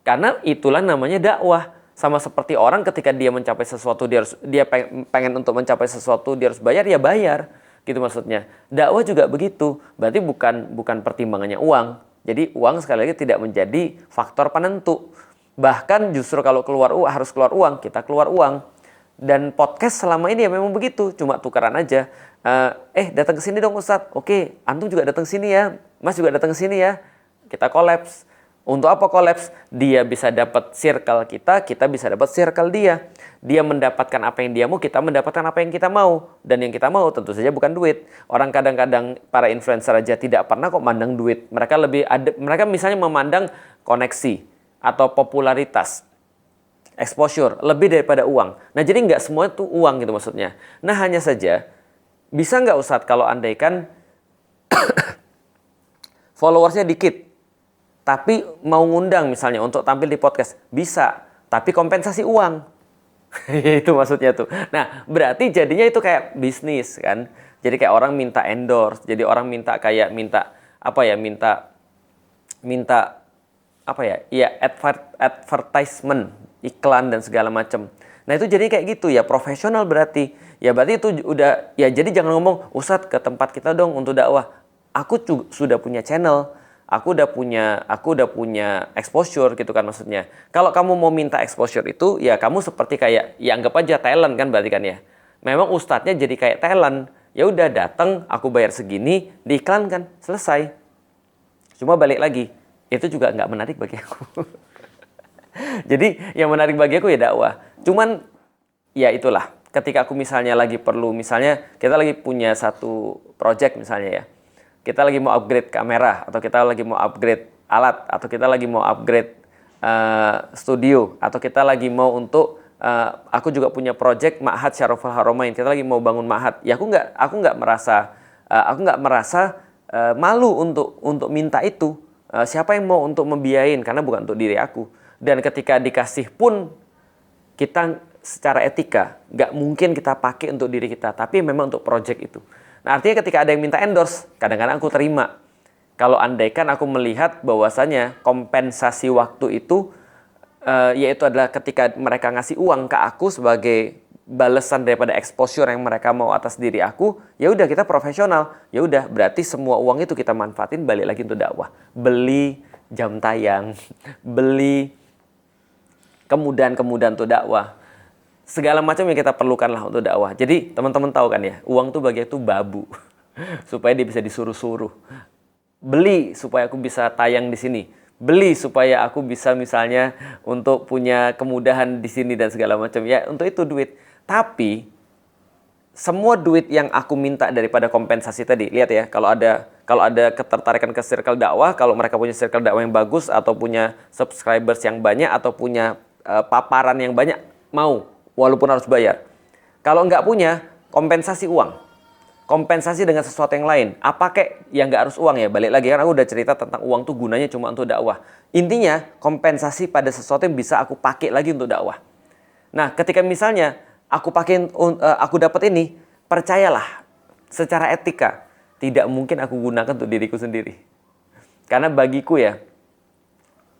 Karena itulah namanya dakwah. Sama seperti orang ketika dia mencapai sesuatu, dia pengen untuk mencapai sesuatu, dia harus bayar, ya bayar. Gitu maksudnya. Dakwah juga begitu. Berarti bukan pertimbangannya uang. Jadi uang sekali lagi tidak menjadi faktor penentu. Bahkan justru kalau harus keluar uang, kita keluar uang. Dan podcast selama ini ya memang begitu, cuma tukaran aja. Datang ke sini dong Ustadz. Oke, antum juga datang ke sini ya. Mas juga datang ke sini ya. Kita kolaps. Untuk apa kolaps? Dia bisa dapat circle kita bisa dapat circle dia. Dia mendapatkan apa yang dia mau, kita mendapatkan apa yang kita mau. Dan yang kita mau tentu saja bukan duit. Orang kadang-kadang para influencer aja tidak pernah kok mandang duit. Mereka misalnya memandang koneksi atau popularitas, exposure, lebih daripada uang. Nah jadi nggak semua itu uang gitu maksudnya. Nah hanya saja, bisa nggak Ustadz kalau andaikan followersnya dikit, tapi mau ngundang misalnya untuk tampil di podcast? Bisa, tapi kompensasi uang. Itu maksudnya tuh. Nah berarti jadinya itu kayak bisnis kan. Jadi kayak orang minta endorse, jadi orang minta advertisement, iklan dan segala macam. Nah itu jadi kayak gitu ya, profesional berarti. Ya berarti itu udah, ya jadi jangan ngomong, Ustadz ke tempat kita dong untuk dakwah. Aku sudah punya channel, aku udah punya exposure gitu kan maksudnya. Kalau kamu mau minta exposure itu, ya kamu seperti kayak, ya anggap aja talent kan berarti kan ya. Memang ustadznya jadi kayak talent. Ya udah datang, aku bayar segini, diiklankan, selesai. Cuma balik lagi, itu juga nggak menarik bagi aku. Jadi yang menarik bagi aku ya dakwah. Cuman ya itulah, ketika aku misalnya lagi perlu, misalnya kita lagi punya satu project misalnya ya. Kita lagi mau upgrade kamera, atau kita lagi mau upgrade alat, atau kita lagi mau upgrade studio, atau kita lagi mau untuk aku juga punya project Ma'had Syaraful Haramain. Kita lagi mau bangun Ma'had. Ya aku nggak merasa malu untuk minta itu. Siapa yang mau untuk membiayain, karena bukan untuk diri aku. Dan ketika dikasih pun, kita secara etika nggak mungkin kita pakai untuk diri kita, tapi memang untuk project itu. Nah artinya ketika ada yang minta endorse, kadang-kadang aku terima. Kalau andaikan aku melihat bahwasanya kompensasi waktu itu yaitu adalah ketika mereka ngasih uang ke aku sebagai balasan daripada exposure yang mereka mau atas diri aku, ya udah kita profesional. Ya udah berarti semua uang itu kita manfaatin balik lagi untuk dakwah. Beli jam tayang, beli kemudahan-kemudahan untuk dakwah. Segala macam yang kita perlukan lah untuk dakwah. Jadi teman-teman tahu kan ya, uang tuh bagi itu babu. Supaya dia bisa disuruh-suruh. Beli supaya aku bisa tayang di sini. Beli supaya aku bisa misalnya untuk punya kemudahan di sini dan segala macam. Ya untuk itu duit. Tapi semua duit yang aku minta daripada kompensasi tadi, lihat ya, kalau ada ketertarikan ke circle dakwah, kalau mereka punya circle dakwah yang bagus, atau punya subscribers yang banyak, atau punya paparan yang banyak, mau, walaupun harus bayar. Kalau nggak punya, kompensasi uang. Kompensasi dengan sesuatu yang lain. Apa kek yang nggak harus uang ya? Balik lagi kan aku udah cerita tentang uang tuh gunanya cuma untuk dakwah. Intinya, kompensasi pada sesuatu yang bisa aku pakai lagi untuk dakwah. Nah, ketika misalnya aku dapat ini, percayalah, secara etika, tidak mungkin aku gunakan untuk diriku sendiri. Karena bagiku ya,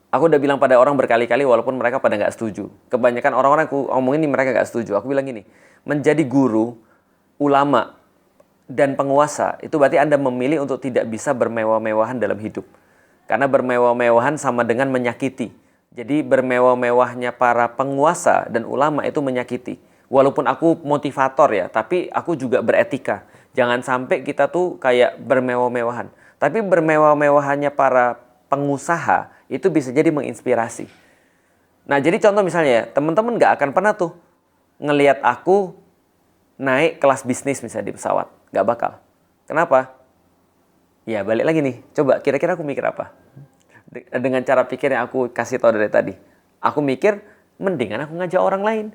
aku udah bilang pada orang berkali-kali walaupun mereka pada nggak setuju. Kebanyakan orang-orang aku omongin ini mereka nggak setuju. Aku bilang gini, menjadi guru, ulama, dan penguasa, itu berarti Anda memilih untuk tidak bisa bermewah-mewahan dalam hidup. Karena bermewah-mewahan sama dengan menyakiti. Jadi bermewah-mewahnya para penguasa dan ulama itu menyakiti. Walaupun aku motivator ya, tapi aku juga beretika. Jangan sampai kita tuh kayak bermewah-mewahan. Tapi bermewah-mewahannya para pengusaha itu bisa jadi menginspirasi. Nah jadi contoh misalnya ya, teman-teman gak akan pernah tuh ngelihat aku naik kelas bisnis misalnya di pesawat. Gak bakal. Kenapa? Ya balik lagi nih, coba kira-kira aku mikir apa? Dengan cara pikir yang aku kasih tahu dari tadi. Aku mikir, mendingan aku ngajak orang lain.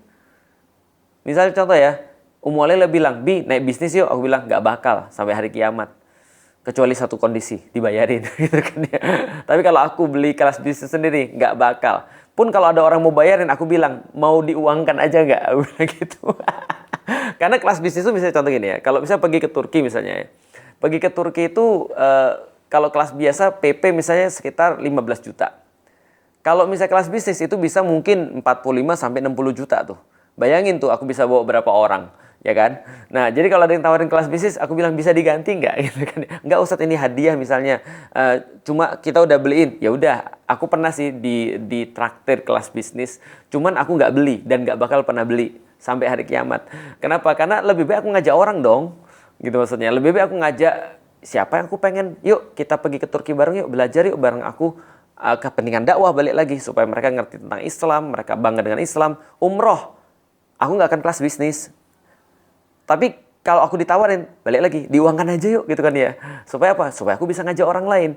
Misalnya contoh ya, Walila bilang, Bi naik bisnis yuk. Aku bilang, gak bakal sampai hari kiamat. Kecuali satu kondisi, dibayarin. Gitu kan ya. Tapi kalau aku beli kelas bisnis sendiri, gak bakal. Pun kalau ada orang mau bayarin, aku bilang, mau diuangkan aja gak? Aku bilang gitu. Karena kelas bisnis itu misalnya contoh gini ya, kalau misalnya pergi ke Turki misalnya ya. Pergi ke Turki itu, kalau kelas biasa PP misalnya sekitar 15 juta. Kalau misalnya kelas bisnis itu bisa mungkin 45-60 juta tuh. Bayangin tuh aku bisa bawa berapa orang, ya kan? Nah, jadi kalau ada yang tawarin kelas bisnis, aku bilang bisa diganti nggak? Gitu kan? Nggak usah, ini hadiah misalnya. Cuma kita udah beliin, ya udah. Aku pernah sih di traktir kelas bisnis, cuman aku nggak beli dan nggak bakal pernah beli sampai hari kiamat. Kenapa? Karena lebih baik aku ngajak orang dong, gitu maksudnya. Lebih baik aku ngajak siapa yang aku pengen, yuk kita pergi ke Turki bareng yuk, belajar yuk bareng aku. Kepentingan dakwah balik lagi supaya mereka ngerti tentang Islam, mereka bangga dengan Islam. Umroh, aku nggak akan kelas bisnis. Tapi kalau aku ditawarin, balik lagi, diuangkan aja yuk gitu kan ya. Supaya apa? Supaya aku bisa ngajak orang lain.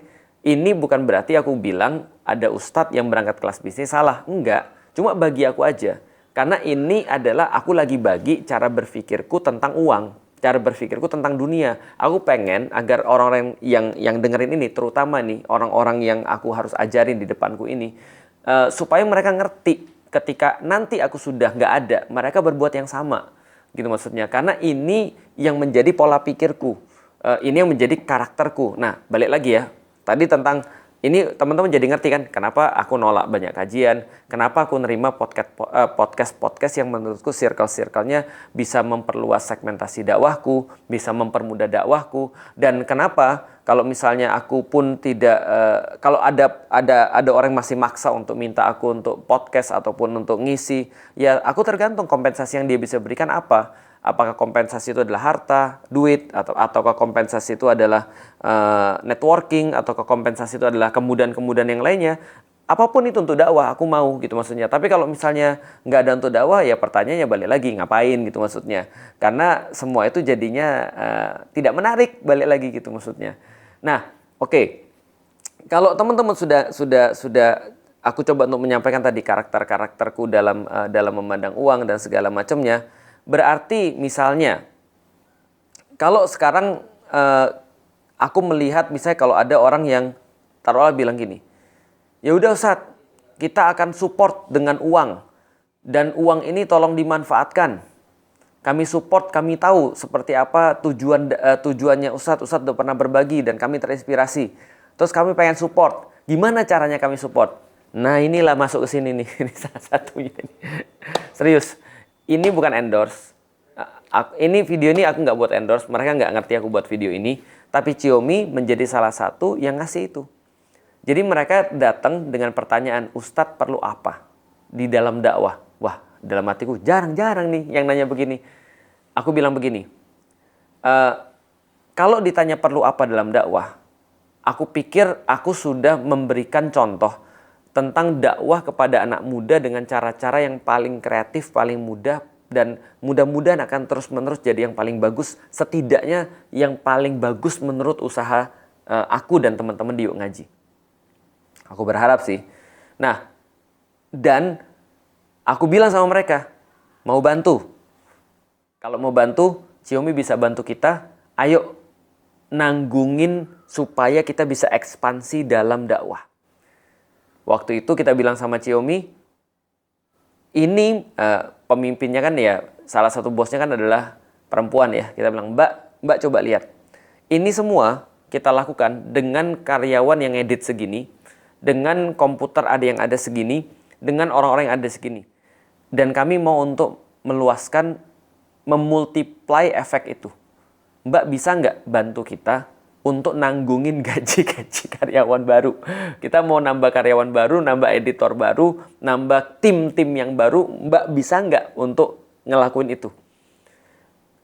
Ini bukan berarti aku bilang ada ustadz yang berangkat kelas bisnis salah. Enggak, cuma bagi aku aja. Karena ini adalah aku lagi bagi cara berpikirku tentang uang. Cara berpikirku tentang dunia. Aku pengen agar orang-orang yang dengerin ini, terutama nih orang-orang yang aku harus ajarin di depanku ini, supaya mereka ngerti ketika nanti aku sudah nggak ada, mereka berbuat yang sama, gitu maksudnya. Karena ini yang menjadi pola pikirku, ini yang menjadi karakterku. Nah, balik lagi ya, tadi tentang ini teman-teman jadi ngerti kan kenapa aku nolak banyak kajian, kenapa aku nerima podcast yang menurutku circle-circle-nya bisa memperluas segmentasi dakwahku, bisa mempermudah dakwahku, dan kenapa kalau misalnya aku pun tidak kalau ada orang yang masih maksa untuk minta aku untuk podcast ataupun untuk ngisi, ya aku tergantung kompensasi yang dia bisa berikan apa. Apakah kompensasi itu adalah harta, duit, ataukah kompensasi itu adalah networking, ataukah kompensasi itu adalah kemudahan-kemudahan yang lainnya. Apapun itu untuk dakwah, aku mau gitu maksudnya. Tapi kalau misalnya nggak ada untuk dakwah, ya pertanyaannya balik lagi, ngapain gitu maksudnya. Karena semua itu jadinya tidak menarik, balik lagi gitu maksudnya. Nah, oke. Kalau teman-teman sudah aku coba untuk menyampaikan tadi karakter-karakterku dalam memandang uang dan segala macamnya. Berarti misalnya kalau sekarang aku melihat misalnya kalau ada orang yang taruhlah bilang gini, ya udah Ustadz, kita akan support dengan uang dan uang ini tolong dimanfaatkan. Kami support, kami tahu seperti apa tujuannya Ustadz udah pernah berbagi dan kami terinspirasi. Terus kami pengen support. Gimana caranya kami support? Nah, inilah masuk ke sini nih. Ini salah satunya. Serius. Ini bukan endorse. Ini video ini aku nggak buat endorse. Mereka nggak ngerti aku buat video ini. Tapi Xiaomi menjadi salah satu yang ngasih itu. Jadi mereka datang dengan pertanyaan, Ustadz perlu apa di dalam dakwah? Wah, dalam hatiku jarang-jarang nih yang nanya begini. Aku bilang begini, kalau ditanya perlu apa dalam dakwah, aku pikir aku sudah memberikan contoh tentang dakwah kepada anak muda dengan cara-cara yang paling kreatif, paling mudah, dan mudah-mudahan akan terus-menerus jadi yang paling bagus, setidaknya yang paling bagus menurut usaha aku dan teman-teman di Yuk Ngaji. Aku berharap sih. Nah, dan aku bilang sama mereka, mau bantu. Kalau mau bantu, Xiaomi bisa bantu kita, ayo nanggungin supaya kita bisa ekspansi dalam dakwah. Waktu itu kita bilang sama Xiaomi, ini pemimpinnya kan ya, salah satu bosnya kan adalah perempuan ya. Kita bilang, Mbak coba lihat. Ini semua kita lakukan dengan karyawan yang edit segini, dengan komputer ada yang ada segini, dengan orang-orang yang ada segini. Dan kami mau untuk meluaskan, memultiply efek itu. Mbak bisa nggak bantu kita untuk nanggungin gaji-gaji karyawan baru. Kita mau nambah karyawan baru, nambah editor baru, nambah tim-tim yang baru. Mbak bisa nggak untuk ngelakuin itu?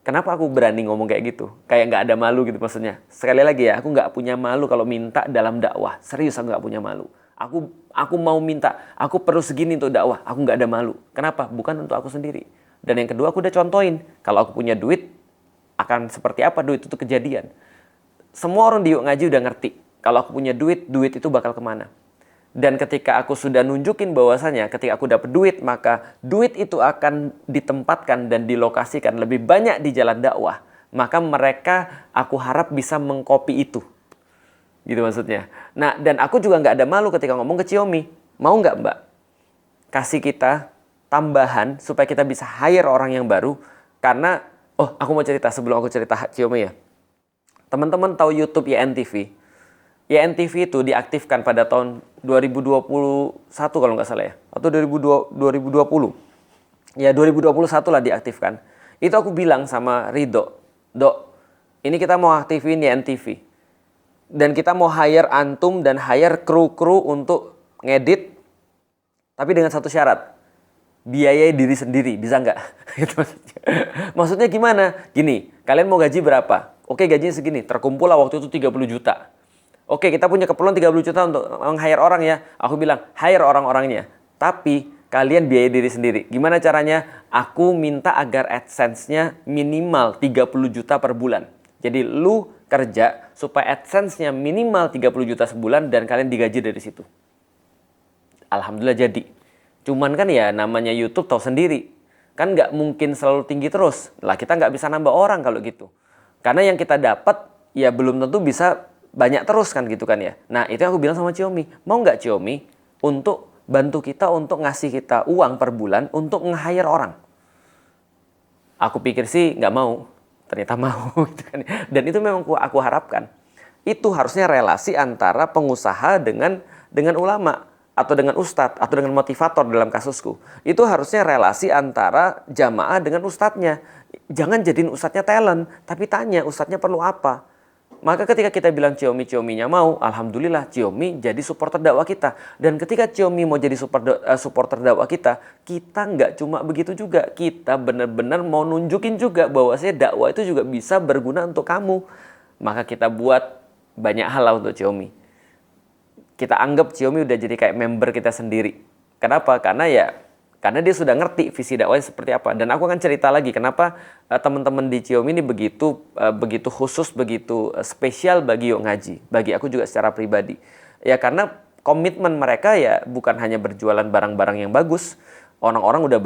Kenapa aku berani ngomong kayak gitu? Kayak nggak ada malu gitu maksudnya. Sekali lagi ya, aku nggak punya malu kalau minta dalam dakwah. Serius aku nggak punya malu. Aku mau minta, aku perlu segini untuk dakwah. Aku nggak ada malu. Kenapa? Bukan untuk aku sendiri. Dan yang kedua aku udah contohin. Kalau aku punya duit, akan seperti apa duit itu kejadian. Semua orang di Yuk Ngaji udah ngerti. Kalau aku punya duit, duit itu bakal kemana. Dan ketika aku sudah nunjukin bahwasanya ketika aku dapat duit, maka duit itu akan ditempatkan dan dilokasikan lebih banyak di jalan dakwah. Maka mereka aku harap bisa mengcopy itu. Gitu maksudnya. Nah, dan aku juga nggak ada malu ketika ngomong ke Xiaomi. Mau nggak Mbak? Kasih kita tambahan supaya kita bisa hire orang yang baru. Karena, aku mau cerita sebelum aku cerita Xiaomi ya. Teman-teman tahu YouTube YNTV? YNTV itu diaktifkan pada tahun 2021 kalau nggak salah ya. Atau 2020. Ya 2021 lah diaktifkan. Itu aku bilang sama Ridho, Dok, ini kita mau aktifin YNTV. Dan kita mau hire antum dan hire kru-kru untuk ngedit. Tapi dengan satu syarat. Biayai diri sendiri, bisa nggak? Maksudnya gimana? Gini, kalian mau gaji berapa? Oke, gajinya segini. Terkumpul lah waktu itu 30 juta. Oke, kita punya keperluan 30 juta untuk meng-hire orang ya. Aku bilang, hire orang-orangnya. Tapi kalian biayai diri sendiri. Gimana caranya? Aku minta agar AdSense-nya minimal 30 juta per bulan. Jadi lu kerja supaya AdSense-nya minimal 30 juta sebulan dan kalian digaji dari situ. Alhamdulillah jadi. Cuman kan ya namanya YouTube tahu sendiri. Kan nggak mungkin selalu tinggi terus. Lah kita nggak bisa nambah orang kalau gitu. Karena yang kita dapat ya belum tentu bisa banyak terus kan gitu kan ya. Nah itu aku bilang sama Xiaomi. Mau nggak Xiaomi untuk bantu kita untuk ngasih kita uang per bulan untuk nge-hire orang? Aku pikir sih nggak mau. Ternyata mau gitu kan. Dan itu memang aku harapkan. Itu harusnya relasi antara pengusaha dengan ulama atau dengan ustadz atau dengan motivator dalam kasusku. Itu harusnya relasi antara jamaah dengan ustadznya. Jangan jadiin ustadznya talent, tapi tanya ustadznya perlu apa. Maka ketika kita bilang Ciongi-Cionginya mau, alhamdulillah Ciongi jadi supporter dakwah kita. Dan ketika Ciongi mau jadi supporter dakwah kita nggak cuma begitu juga. Kita benar-benar mau nunjukin juga bahwa dakwah itu juga bisa berguna untuk kamu. Maka kita buat banyak hal lah untuk Ciongi. Kita anggap Ciongi udah jadi kayak member kita sendiri. Kenapa? Karena dia sudah ngerti visi dakwahnya seperti apa. Dan aku akan cerita lagi kenapa teman-teman di Ciongi ini begitu khusus, begitu spesial bagi Yuk Ngaji. Bagi aku juga secara pribadi. Ya karena komitmen mereka ya bukan hanya berjualan barang-barang yang bagus. Orang-orang udah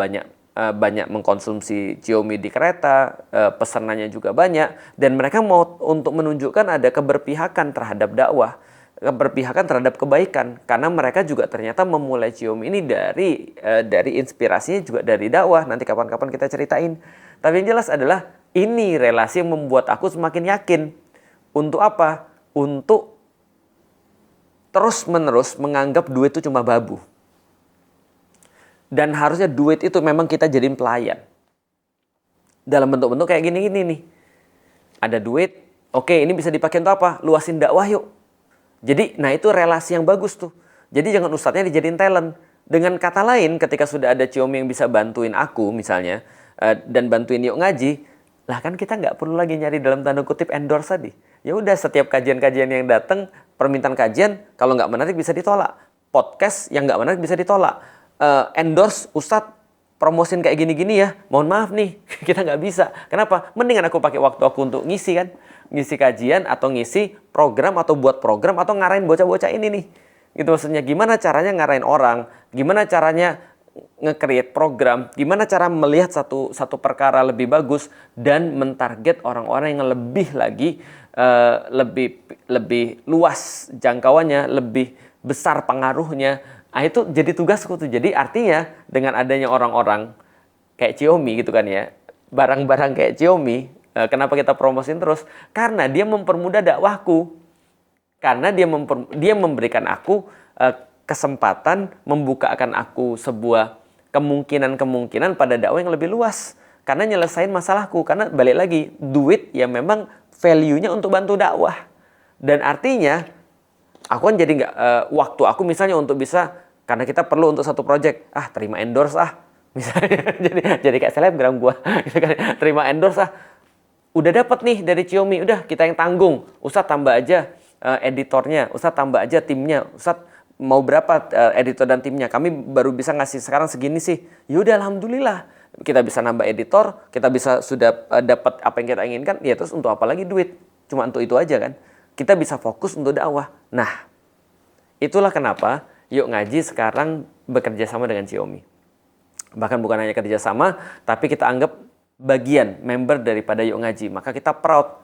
banyak mengkonsumsi Ciongi di kereta, pesanannya juga banyak. Dan mereka mau untuk menunjukkan ada keberpihakan terhadap dakwah. Keberpihakan terhadap kebaikan, karena mereka juga ternyata memulai Ciongi ini dari inspirasinya juga dari dakwah. Nanti kapan-kapan kita ceritain. Tapi yang jelas adalah ini relasi yang membuat aku semakin yakin. Untuk apa? Untuk terus-menerus menganggap duit itu cuma babu. Dan harusnya duit itu memang kita jadiin pelayan. Dalam bentuk-bentuk kayak gini-gini nih. Ada duit, oke ini bisa dipakai untuk apa? Luasin dakwah yuk. Jadi, nah itu relasi yang bagus tuh. Jadi jangan ustadznya dijadiin talent. Dengan kata lain, ketika sudah ada Ciongi yang bisa bantuin aku misalnya, dan bantuin Yuk Ngaji, lah kan kita nggak perlu lagi nyari dalam tanda kutip endorse tadi. Ya udah setiap kajian-kajian yang datang, permintaan kajian, kalau nggak menarik bisa ditolak. Podcast yang nggak menarik bisa ditolak. Endorse ustadz, promosin kayak gini-gini ya, mohon maaf nih, kita nggak bisa. Kenapa? Mendingan aku pakai waktu aku untuk ngisi kan. Ngisi kajian atau ngisi program atau buat program atau ngarahin bocah-bocah ini nih. Gitu maksudnya gimana caranya ngarahin orang, gimana caranya nge-create program, gimana cara melihat satu perkara lebih bagus dan mentarget orang-orang yang lebih lagi lebih luas jangkauannya, lebih besar pengaruhnya. Nah, itu jadi tugasku tuh. Jadi artinya dengan adanya orang-orang kayak Ciongi gitu kan ya, barang-barang kayak Ciongi, kenapa kita promosin terus? Karena dia mempermudah dakwahku. Karena dia memberikan aku kesempatan, membukakan aku sebuah kemungkinan-kemungkinan pada dakwah yang lebih luas. Karena nyelesain masalahku. Karena balik lagi, duit ya memang value-nya untuk bantu dakwah. Dan artinya, aku kan jadi nggak, waktu aku misalnya untuk bisa, karena kita perlu untuk satu project, terima endorse misalnya, jadi kayak selebgram gua, terima endorse udah dapat nih dari Ciongi, udah kita yang tanggung, Ustadz tambah aja editornya, Ustadz tambah aja timnya, Ustadz mau berapa editor dan timnya, kami baru bisa ngasih sekarang segini sih, yaudah alhamdulillah, kita bisa nambah editor, kita bisa sudah dapat apa yang kita inginkan, ya terus untuk apa lagi duit, cuma untuk itu aja kan, kita bisa fokus untuk dakwah. Nah, itulah kenapa Yuk Ngaji sekarang bekerja sama dengan Ciongi. Bahkan bukan hanya kerja sama, tapi kita anggap bagian member daripada Yuk Ngaji. Maka kita proud.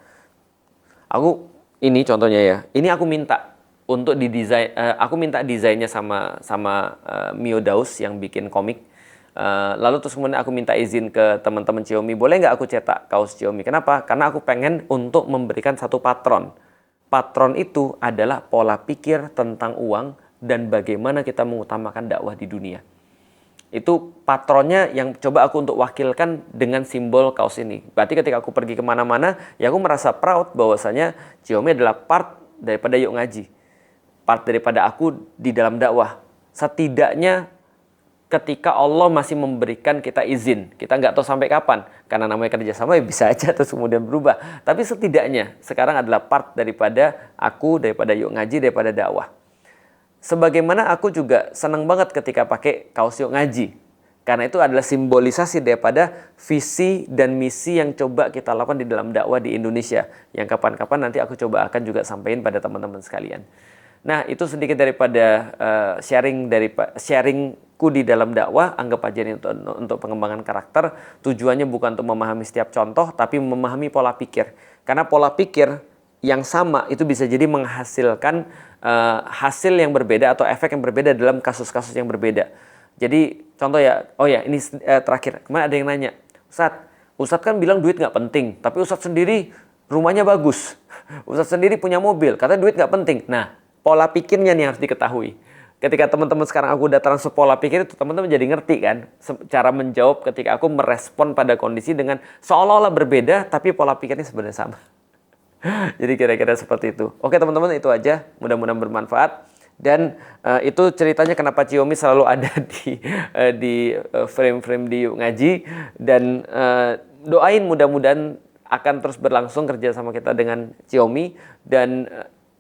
Aku ini contohnya ya. Ini aku minta untuk didesain. Aku minta desainnya sama Mio Daus yang bikin komik. Lalu terus kemudian aku minta izin ke teman-teman Ciongi. Boleh nggak aku cetak kaos Ciongi? Kenapa? Karena aku pengen untuk memberikan satu patron. Patron itu adalah pola pikir tentang uang dan bagaimana kita mengutamakan dakwah di dunia. Itu patronnya yang coba aku untuk wakilkan dengan simbol kaos ini. Berarti ketika aku pergi kemana-mana, ya aku merasa proud bahwasanya Ciongi adalah part daripada Yuk Ngaji. Part daripada aku di dalam dakwah. Setidaknya ketika Allah masih memberikan kita izin. Kita nggak tahu sampai kapan. Karena namanya kerjasama ya bisa aja terus kemudian berubah. Tapi setidaknya sekarang adalah part daripada aku, daripada Yuk Ngaji, daripada dakwah. Sebagaimana aku juga senang banget ketika pakai kaos Yuk Ngaji. Karena itu adalah simbolisasi daripada visi dan misi yang coba kita lakukan di dalam dakwah di Indonesia. Yang kapan-kapan nanti aku coba akan juga sampaikan pada teman-teman sekalian. Nah, itu sedikit daripada sharingku di dalam dakwah. Anggap aja ini untuk pengembangan karakter. Tujuannya bukan untuk memahami setiap contoh, tapi memahami pola pikir. Karena pola pikir yang sama itu bisa jadi menghasilkan hasil yang berbeda atau efek yang berbeda dalam kasus-kasus yang berbeda. Jadi contoh ya, ini terakhir. Kemarin ada yang nanya, Ustadz kan bilang duit nggak penting, tapi Ustadz sendiri rumahnya bagus. Ustadz sendiri punya mobil, katanya duit nggak penting. Nah, pola pikirnya nih harus diketahui. Ketika teman-teman sekarang aku udah transfer pola pikir itu, teman-teman jadi ngerti kan cara menjawab ketika aku merespon pada kondisi dengan seolah-olah berbeda, tapi pola pikirnya sebenarnya sama. Jadi kira-kira seperti itu. Oke teman-teman, itu aja. Mudah-mudahan bermanfaat. Dan itu ceritanya kenapa Xiaomi selalu ada di frame-frame di Yuk Ngaji. Dan doain mudah-mudahan akan terus berlangsung kerja sama kita dengan Xiaomi. Dan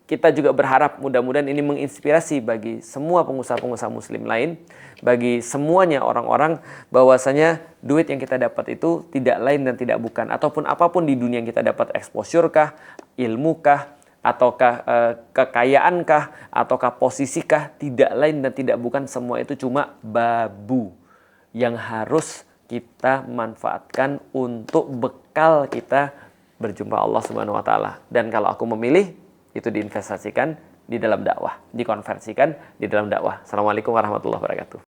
kita juga berharap mudah-mudahan ini menginspirasi bagi semua pengusaha-pengusaha muslim lain, bagi semuanya orang-orang, bahwasanya duit yang kita dapat itu tidak lain dan tidak bukan, ataupun apapun di dunia yang kita dapat, exposure kah, ilmu kah, ataukah kekayaan kah, ataukah posisi kah, tidak lain dan tidak bukan, semua itu cuma babu yang harus kita manfaatkan untuk bekal kita berjumpa Allah Subhanahu wa taala. Dan kalau aku memilih, itu diinvestasikan di dalam dakwah, dikonversikan di dalam dakwah. Assalamualaikum warahmatullahi wabarakatuh.